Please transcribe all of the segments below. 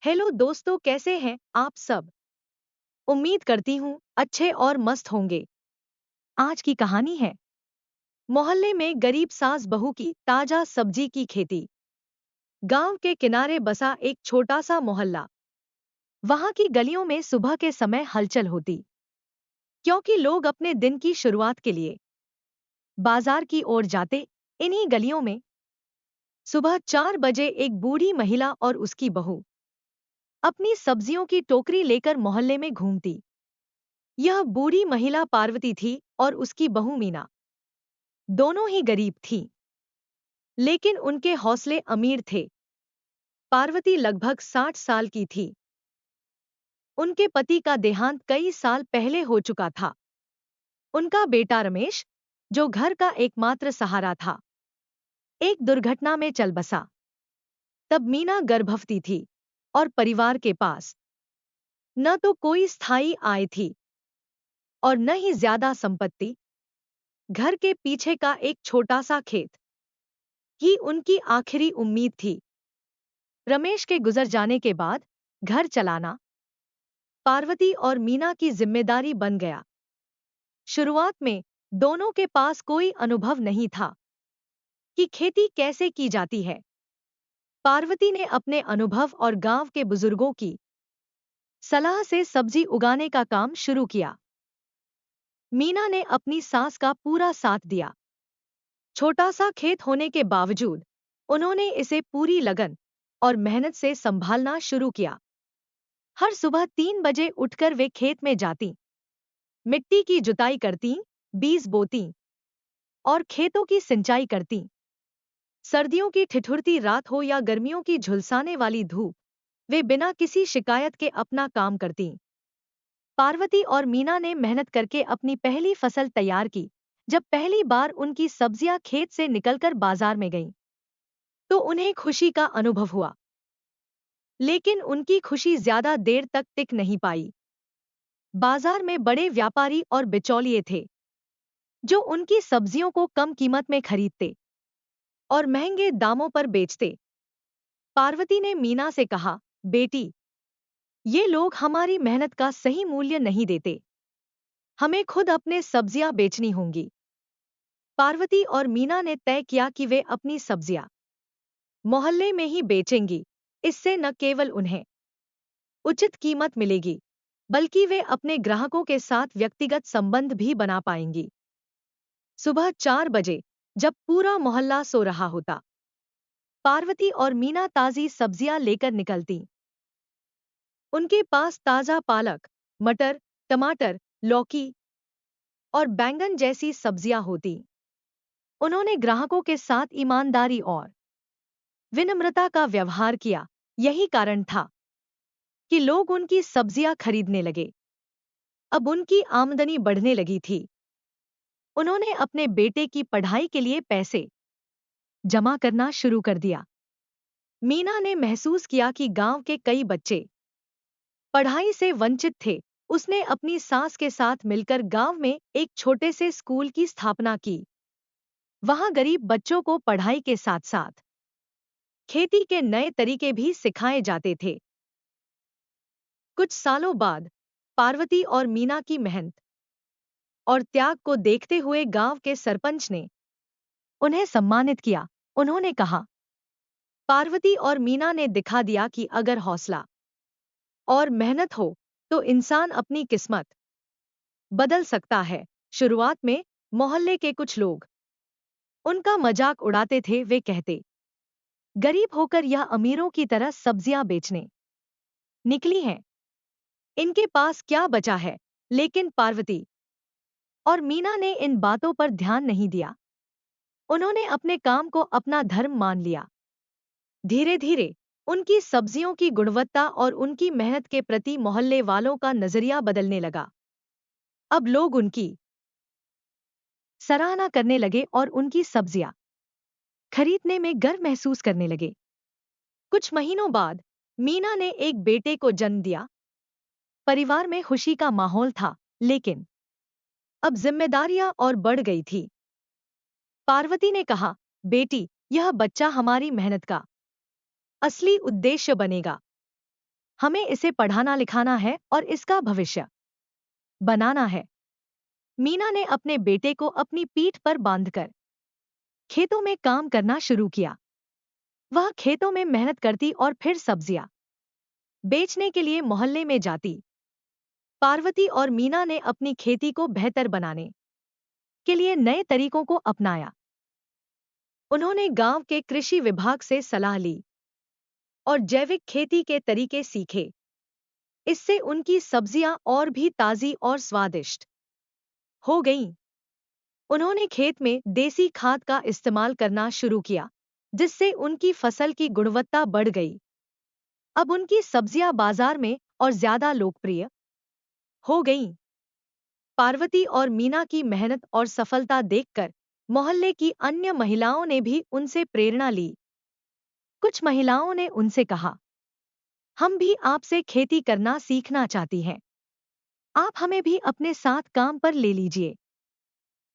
Hello दोस्तों, कैसे हैं आप सब। उम्मीद करती हूँ अच्छे और मस्त होंगे। आज की कहानी है मोहल्ले में गरीब सास बहू की ताजा सब्जी की खेती। गांव के किनारे बसा एक छोटा सा मोहल्ला। वहां की गलियों में सुबह के समय हलचल होती, क्योंकि लोग अपने दिन की शुरुआत के लिए बाजार की ओर जाते। इन्हीं गलियों में सुबह 4 बजे एक बूढ़ी महिला और उसकी बहू अपनी सब्जियों की टोकरी लेकर मोहल्ले में घूमती। यह बूढ़ी महिला पार्वती थी और उसकी बहू मीना। दोनों ही गरीब थीं, लेकिन उनके हौसले अमीर थे। पार्वती लगभग 60 साल की थी। उनके पति का देहांत कई साल पहले हो चुका था। उनका बेटा रमेश, जो घर का एकमात्र सहारा था, एक दुर्घटना में चल बसा। तब मीना गर्भवती थी और परिवार के पास न तो कोई स्थायी आय थी और न ही ज्यादा संपत्ति। घर के पीछे का एक छोटा सा खेत ही उनकी आखिरी उम्मीद थी। रमेश के गुजर जाने के बाद घर चलाना पार्वती और मीना की जिम्मेदारी बन गया। शुरुआत में दोनों के पास कोई अनुभव नहीं था कि खेती कैसे की जाती है। पार्वती ने अपने अनुभव और गांव के बुजुर्गों की सलाह से सब्जी उगाने का काम शुरू किया। मीना ने अपनी सास का पूरा साथ दिया। छोटा सा खेत होने के बावजूद उन्होंने इसे पूरी लगन और मेहनत से संभालना शुरू किया। हर सुबह 3 बजे उठकर वे खेत में जाती, मिट्टी की जुताई करतीं, बीज बोतीं और खेतों की सिंचाई करतीं। सर्दियों की ठिठुरती रात हो या गर्मियों की झुलसाने वाली धूप, वे बिना किसी शिकायत के अपना काम करतीं। पार्वती और मीना ने मेहनत करके अपनी पहली फसल तैयार की। जब पहली बार उनकी सब्जियां खेत से निकलकर बाजार में गईं, तो उन्हें खुशी का अनुभव हुआ। लेकिन उनकी खुशी ज्यादा देर तक टिक नहीं पाई। बाजार में बड़े व्यापारी और बिचौलिए थे, जो उनकी सब्जियों को कम कीमत में खरीदते और महंगे दामों पर बेचते। पार्वती ने मीना से कहा, बेटी, ये लोग हमारी मेहनत का सही मूल्य नहीं देते। हमें खुद अपने सब्जियां बेचनी होंगी। पार्वती और मीना ने तय किया कि वे अपनी सब्जियां मोहल्ले में ही बेचेंगी। इससे न केवल उन्हें उचित कीमत मिलेगी, बल्कि वे अपने ग्राहकों के साथ व्यक्तिगत संबंध भी बना पाएंगी। सुबह 4 बजे, जब पूरा मोहल्ला सो रहा होता, पार्वती और मीना ताजी सब्जियां लेकर निकलती। उनके पास ताजा पालक, मटर, टमाटर, लौकी और बैंगन जैसी सब्जियां होती। उन्होंने ग्राहकों के साथ ईमानदारी और विनम्रता का व्यवहार किया। यही कारण था कि लोग उनकी सब्जियां खरीदने लगे। अब उनकी आमदनी बढ़ने लगी थी। उन्होंने अपने बेटे की पढ़ाई के लिए पैसे जमा करना शुरू कर दिया। मीना ने महसूस किया कि गांव के कई बच्चे पढ़ाई से वंचित थे। उसने अपनी सास के साथ मिलकर गांव में एक छोटे से स्कूल की स्थापना की। वहां गरीब बच्चों को पढ़ाई के साथ-साथ खेती के नए तरीके भी सिखाए जाते थे। कुछ सालों बाद पार्वती और मीना की मेहनत और त्याग को देखते हुए गांव के सरपंच ने उन्हें सम्मानित किया। उन्होंने कहा, पार्वती और मीना ने दिखा दिया कि अगर हौसला और मेहनत हो तो इंसान अपनी किस्मत बदल सकता है। शुरुआत में मोहल्ले के कुछ लोग उनका मजाक उड़ाते थे। वे कहते, गरीब होकर यह अमीरों की तरह सब्जियां बेचने निकली हैं, इनके पास क्या बचा है। लेकिन पार्वती और मीना ने इन बातों पर ध्यान नहीं दिया। उन्होंने अपने काम को अपना धर्म मान लिया। धीरे धीरे उनकी सब्जियों की गुणवत्ता और उनकी मेहनत के प्रति मोहल्ले वालों का नजरिया बदलने लगा। अब लोग उनकी सराहना करने लगे और उनकी सब्जियां खरीदने में गर्व महसूस करने लगे। कुछ महीनों बाद मीना ने एक बेटे को जन्म दिया। परिवार में खुशी का माहौल था, लेकिन अब जिम्मेदारियां और बढ़ गई थी। पार्वती ने कहा, बेटी, यह बच्चा हमारी मेहनत का असली उद्देश्य बनेगा। हमें इसे पढ़ाना लिखाना है और इसका भविष्य बनाना है। मीना ने अपने बेटे को अपनी पीठ पर बांधकर खेतों में काम करना शुरू किया। वह खेतों में मेहनत करती और फिर सब्जियां बेचने के लिए मोहल्ले में जाती। पार्वती और मीना ने अपनी खेती को बेहतर बनाने के लिए नए तरीकों को अपनाया। उन्होंने गांव के कृषि विभाग से सलाह ली और जैविक खेती के तरीके सीखे। इससे उनकी सब्जियां और भी ताजी और स्वादिष्ट हो गईं। उन्होंने खेत में देसी खाद का इस्तेमाल करना शुरू किया, जिससे उनकी फसल की गुणवत्ता बढ़ गई। अब उनकी सब्जियां बाजार में और ज्यादा लोकप्रिय हो गईं। पार्वती और मीना की मेहनत और सफलता देखकर मोहल्ले की अन्य महिलाओं ने भी उनसे प्रेरणा ली। कुछ महिलाओं ने उनसे कहा, हम भी आपसे खेती करना सीखना चाहती हैं। आप हमें भी अपने साथ काम पर ले लीजिए।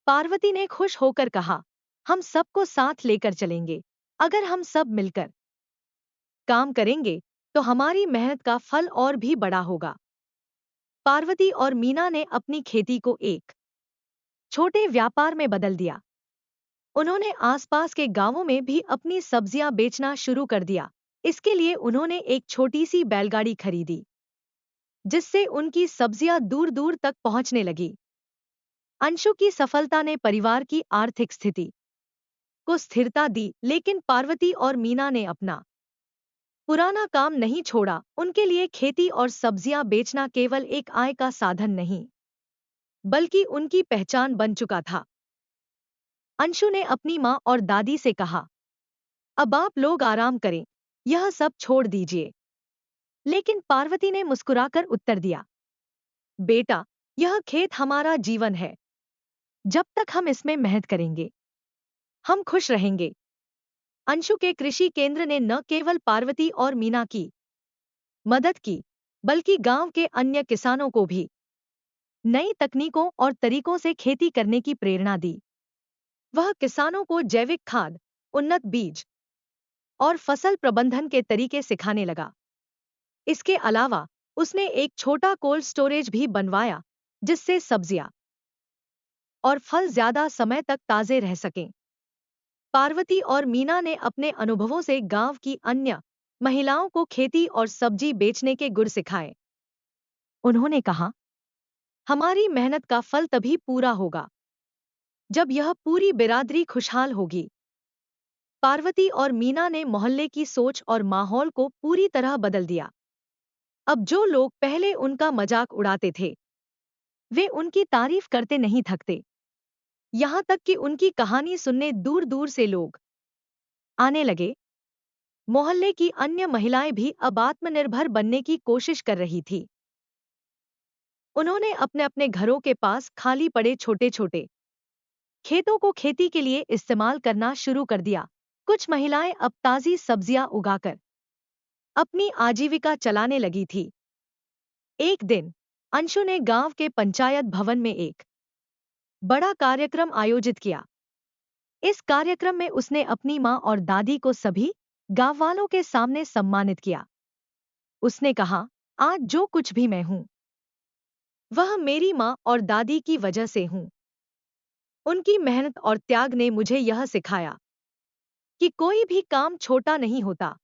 पार्वती ने खुश होकर कहा, हम सबको साथ लेकर चलेंगे। अगर हम सब मिलकर काम करेंगे तो हमारी मेहनत का फल और भी बड़ा होगा। पार्वती और मीना ने अपनी खेती को एक छोटे व्यापार में बदल दिया। उन्होंने आसपास के गांवों में भी अपनी सब्जियां बेचना शुरू कर दिया। इसके लिए उन्होंने एक छोटी सी बैलगाड़ी खरीदी, जिससे उनकी सब्जियां दूर दूर तक पहुंचने लगी। अंशु की सफलता ने परिवार की आर्थिक स्थिति को स्थिरता दी, लेकिन पार्वती और मीना ने अपना पुराना काम नहीं छोड़ा। उनके लिए खेती और सब्जियां बेचना केवल एक आय का साधन नहीं, बल्कि उनकी पहचान बन चुका था। अंशु ने अपनी माँ और दादी से कहा, अब आप लोग आराम करें, यह सब छोड़ दीजिए। लेकिन पार्वती ने मुस्कुराकर उत्तर दिया, बेटा, यह खेत हमारा जीवन है। जब तक हम इसमें मेहनत करेंगे, हम खुश रहेंगे। अंशु के कृषि केंद्र ने न केवल पार्वती और मीना की मदद की, बल्कि गांव के अन्य किसानों को भी नई तकनीकों और तरीकों से खेती करने की प्रेरणा दी। वह किसानों को जैविक खाद, उन्नत बीज और फसल प्रबंधन के तरीके सिखाने लगा। इसके अलावा उसने एक छोटा कोल्ड स्टोरेज भी बनवाया, जिससे सब्जियां और फल ज्यादा समय तक ताजे रह सकें। पार्वती और मीना ने अपने अनुभवों से गांव की अन्य महिलाओं को खेती और सब्जी बेचने के गुर सिखाए। उन्होंने कहा, हमारी मेहनत का फल तभी पूरा होगा जब यह पूरी बिरादरी खुशहाल होगी। पार्वती और मीना ने मोहल्ले की सोच और माहौल को पूरी तरह बदल दिया। अब जो लोग पहले उनका मजाक उड़ाते थे, वे उनकी तारीफ करते नहीं थकते। यहाँ तक कि उनकी कहानी सुनने दूर दूर से लोग आने लगे। मोहल्ले की अन्य महिलाएं भी अब आत्मनिर्भर बनने की कोशिश कर रही थी। उन्होंने अपने अपने घरों के पास खाली पड़े छोटे छोटे खेतों को खेती के लिए इस्तेमाल करना शुरू कर दिया। कुछ महिलाएं अब ताजी सब्जियां उगाकर अपनी आजीविका चलाने लगी थी। एक दिन अंशु ने गांव के पंचायत भवन में एक बड़ा कार्यक्रम आयोजित किया। इस कार्यक्रम में उसने अपनी मां और दादी को सभी गांव वालों के सामने सम्मानित किया। उसने कहा, आज जो कुछ भी मैं हूं, वह मेरी मां और दादी की वजह से हूं। उनकी मेहनत और त्याग ने मुझे यह सिखाया कि कोई भी काम छोटा नहीं होता।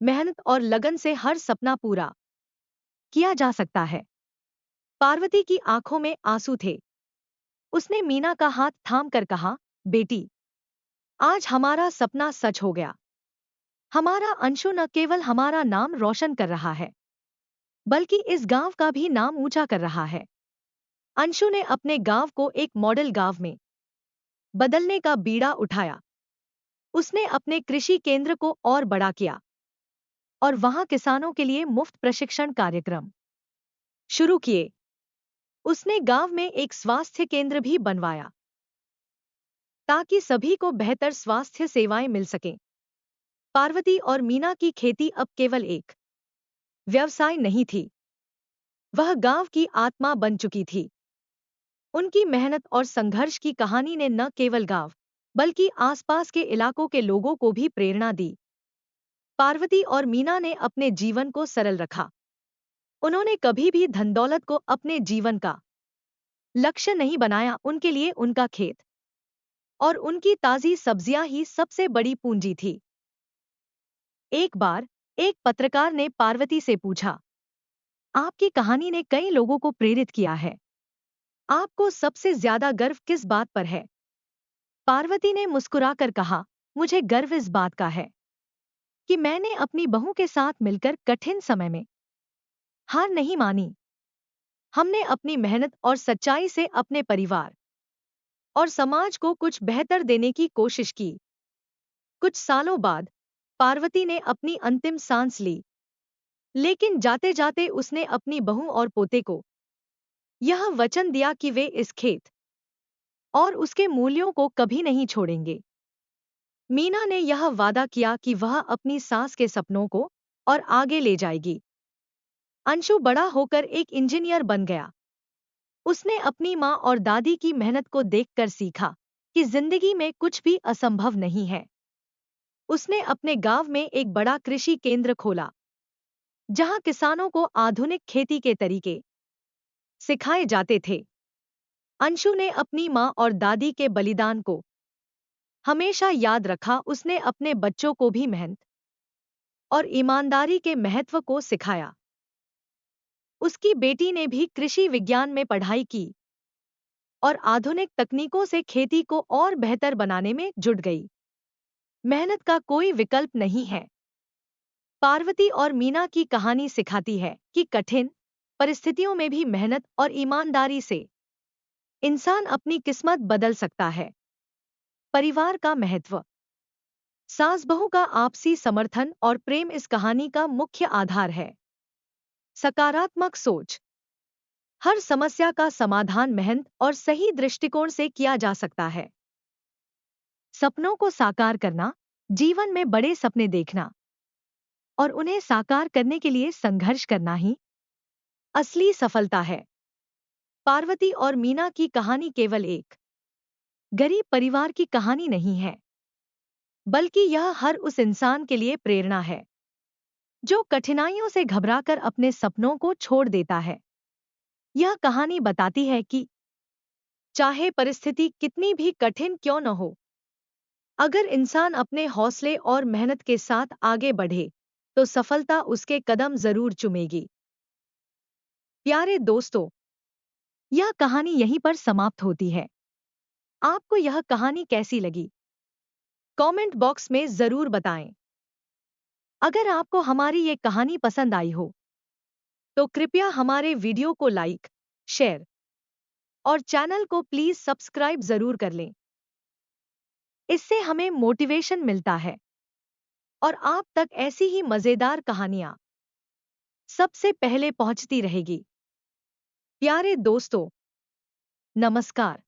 मेहनत और लगन से हर सपना पूरा किया जा सकता है। पार्वती की आंखों में आंसू थे। उसने मीना का हाथ थाम कर कहा, बेटी, आज हमारा सपना सच हो गया। हमारा अंशु न केवल हमारा नाम रोशन कर रहा है, बल्कि इस गांव का भी नाम ऊंचा कर रहा है। अंशु ने अपने गांव को एक मॉडल गांव में बदलने का बीड़ा उठाया। उसने अपने कृषि केंद्र को और बड़ा किया और वहां किसानों के लिए मुफ्त प्रशिक्षण कार्यक्रम शुरू किए। उसने गांव में एक स्वास्थ्य केंद्र भी बनवाया, ताकि सभी को बेहतर स्वास्थ्य सेवाएं मिल सकें। पार्वती और मीना की खेती अब केवल एक व्यवसाय नहीं थी, वह गांव की आत्मा बन चुकी थी। उनकी मेहनत और संघर्ष की कहानी ने न केवल गांव, बल्कि आसपास के इलाकों के लोगों को भी प्रेरणा दी। पार्वती और मीना ने अपने जीवन को सरल रखा। उन्होंने कभी भी धन दौलत को अपने जीवन का लक्ष्य नहीं बनाया। उनके लिए उनका खेत और उनकी ताजी सब्जियां ही सबसे बड़ी पूंजी थी। एक बार एक पत्रकार ने पार्वती से पूछा, आपकी कहानी ने कई लोगों को प्रेरित किया है। आपको सबसे ज्यादा गर्व किस बात पर है? पार्वती ने मुस्कुराकर कहा, मुझे गर्व इस बात का है कि मैंने अपनी बहू के साथ मिलकर कठिन समय में हार नहीं मानी। हमने अपनी मेहनत और सच्चाई से अपने परिवार और समाज को कुछ बेहतर देने की कोशिश की। कुछ सालों बाद पार्वती ने अपनी अंतिम सांस ली, लेकिन जाते जाते उसने अपनी बहू और पोते को यह वचन दिया कि वे इस खेत और उसके मूल्यों को कभी नहीं छोड़ेंगे। मीना ने यह वादा किया कि वह अपनी सास के सपनों को और आगे ले जाएगी। अंशु बड़ा होकर एक इंजीनियर बन गया। उसने अपनी माँ और दादी की मेहनत को देखकर सीखा कि जिंदगी में कुछ भी असंभव नहीं है। उसने अपने गांव में एक बड़ा कृषि केंद्र खोला, जहां किसानों को आधुनिक खेती के तरीके सिखाए जाते थे। अंशु ने अपनी माँ और दादी के बलिदान को हमेशा याद रखा। उसने अपने बच्चों को भी मेहनत और ईमानदारी के महत्व को सिखाया। उसकी बेटी ने भी कृषि विज्ञान में पढ़ाई की और आधुनिक तकनीकों से खेती को और बेहतर बनाने में जुट गई। मेहनत का कोई विकल्प नहीं है। पार्वती और मीना की कहानी सिखाती है कि कठिन परिस्थितियों में भी मेहनत और ईमानदारी से इंसान अपनी किस्मत बदल सकता है। परिवार का महत्व, सास बहू का आपसी समर्थन और प्रेम इस कहानी का मुख्य आधार है। सकारात्मक सोच, हर समस्या का समाधान मेहनत और सही दृष्टिकोण से किया जा सकता है। सपनों को साकार करना, जीवन में बड़े सपने देखना और उन्हें साकार करने के लिए संघर्ष करना ही असली सफलता है। पार्वती और मीना की कहानी केवल एक गरीब परिवार की कहानी नहीं है, बल्कि यह हर उस इंसान के लिए प्रेरणा है जो कठिनाइयों से घबराकर अपने सपनों को छोड़ देता है। यह कहानी बताती है कि चाहे परिस्थिति कितनी भी कठिन क्यों न हो, अगर इंसान अपने हौसले और मेहनत के साथ आगे बढ़े, तो सफलता उसके कदम जरूर चूमेगी। प्यारे दोस्तों, यह कहानी यहीं पर समाप्त होती है। आपको यह कहानी कैसी लगी? कमेंट बॉक्स में जरूर बताएं। अगर आपको हमारी ये कहानी पसंद आई हो, तो कृपया हमारे वीडियो को लाइक, शेयर और चैनल को प्लीज सब्सक्राइब जरूर कर लें। इससे हमें मोटिवेशन मिलता है और आप तक ऐसी ही मजेदार कहानियां सबसे पहले पहुंचती रहेगी। प्यारे दोस्तों, नमस्कार।